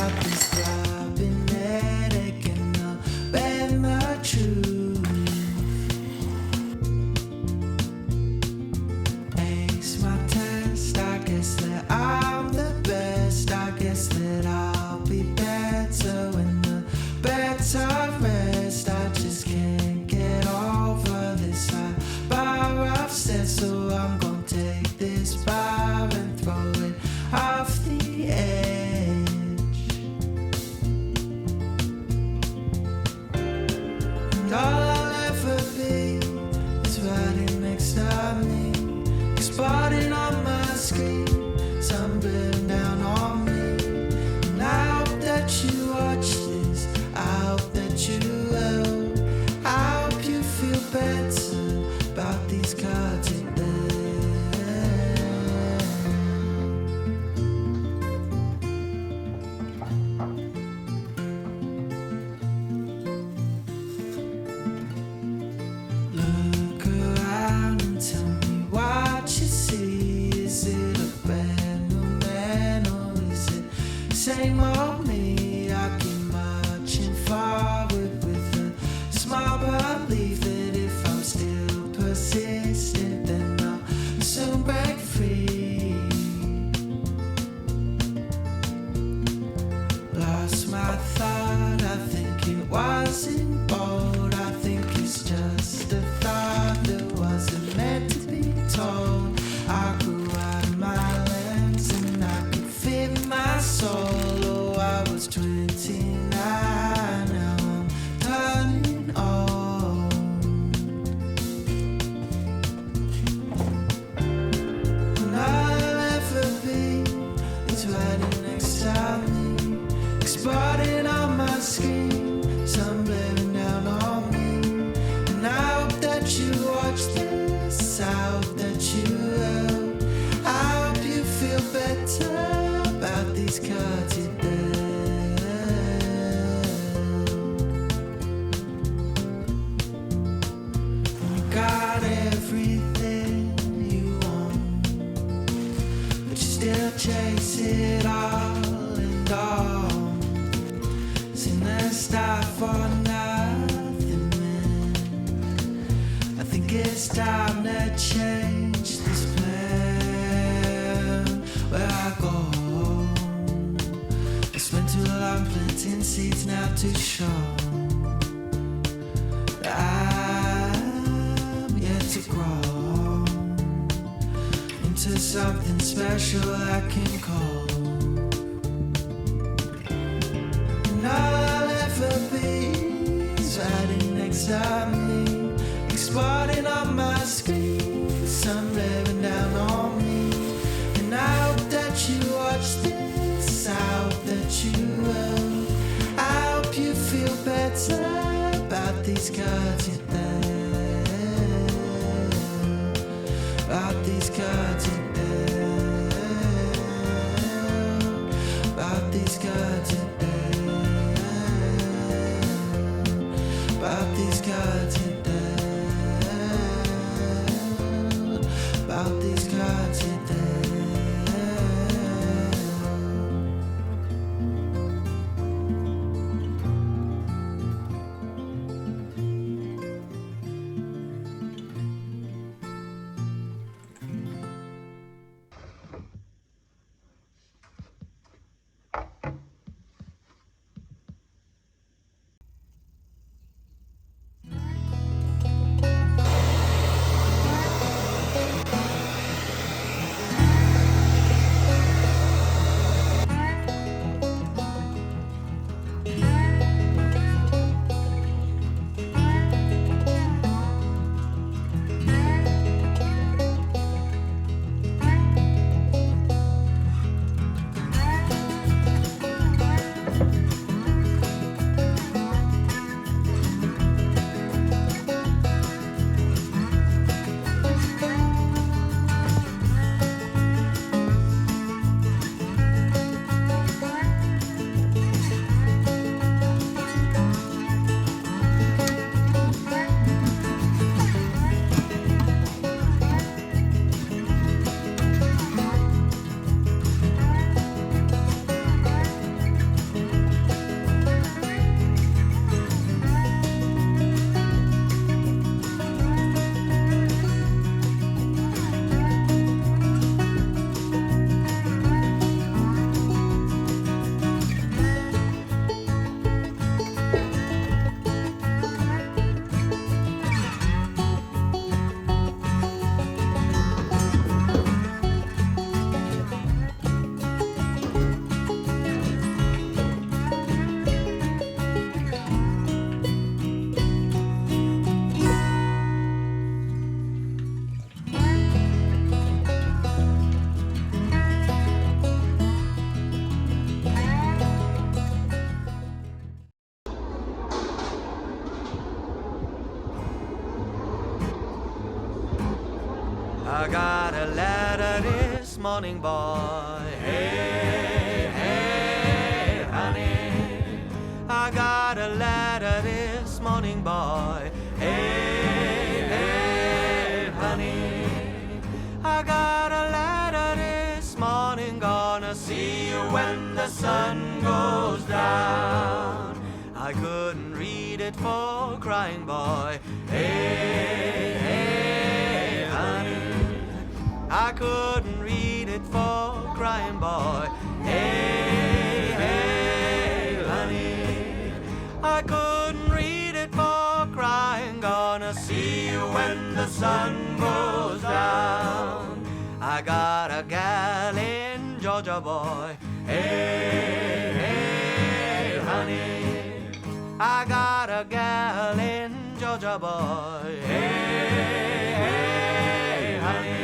about this throbbing headache and the bad my truth. Ace my test, I guess that I'm the best. I guess that I'll be better when the beds are rest. I just can't get over this high bar I've set, so I'm gonna take this bar and throw it off the edge. And all I'll ever be is riding next to me, exploding on my screen, sunburn down on me. And I hope that you watch this, I hope that you will. I hope you feel better about these cards in there. Look around and tell me what you see. Is it a brand new man or is it same old me? I keep marching forward with a small belief that if I'm still persistent, then I'll soon break free. Lost my thought, I think it wasn't bold. I think it's just a thought that wasn't meant to be told. I grew out of my lens and I could fit my soul. Oh, I was 29, now I'm turning old. And all I'll ever be is riding next to me, exploding on my screen, sun blaring down on me. And I hope that you watch this, I hope that you will. I hope you feel better about these cards you dealt. You got everything you want, but you still chase it all and all. Seen that stop for nothing, man. I think it's time to change this plan. Where I go, I spent too long planting seeds now to show that I'm yet to grow into something special I can call. And all I'll ever be is riding next to me, exploding on my screen, sun blaring down on me. And I hope that you watch this, I hope that you will. I hope you feel better about these cards you dealt, about these cards you dealt, about these cards you dealt, about these cards you dealt, about these cards you dealt. I got a letter this morning, boy. Hey, hey, honey. I got a letter this morning, boy. Hey, hey, honey. I got a letter this morning. Gonna see you when the sun goes down. I couldn't read it for crying, boy. Hey, hey, honey. I couldn't read it for crying, boy. Hey, hey, honey. I couldn't read it for crying. Gonna see you when the sun goes down. I got a gal in Georgia, boy. Hey, hey, honey. I got a gal in Georgia, boy. Hey, hey, honey.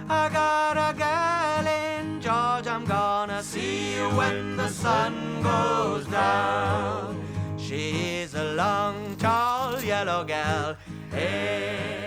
I got a gal in Georgia. I'm gonna see you when the sun goes down. She's a long, tall, yellow gal. Hey. 「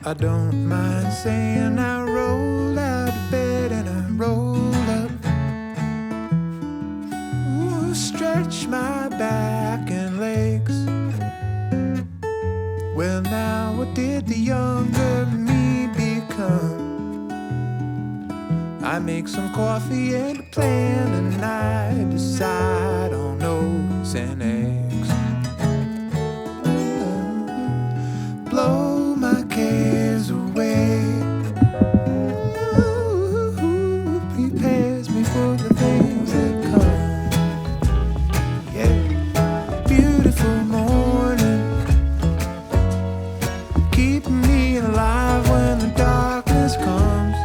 I don't mind saying I roll out of bed and I roll up. Ooh, stretch my back and legs. Well, now what did the younger me become? I make some coffee and a plan, and I decide on oats and eggs. Blow my cares away. Ooh, prepares me for the things that come. Yeah, beautiful morning, keeping me alive when the darkness comes.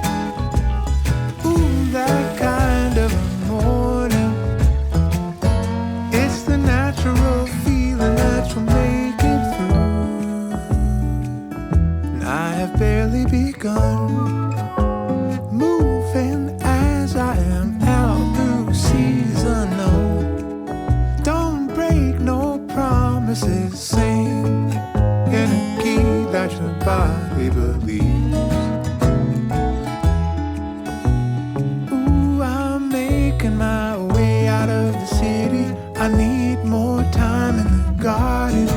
Ooh, that kind of a morning, it's the natural feeling that will make it through. And I have barely begun moving as I am out through season. No, don't break no promises, sing in a key that your body believes. Ooh, I'm making my way out of the city. I need more time in the garden.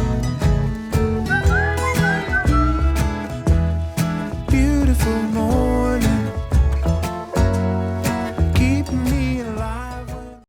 Beautiful morning,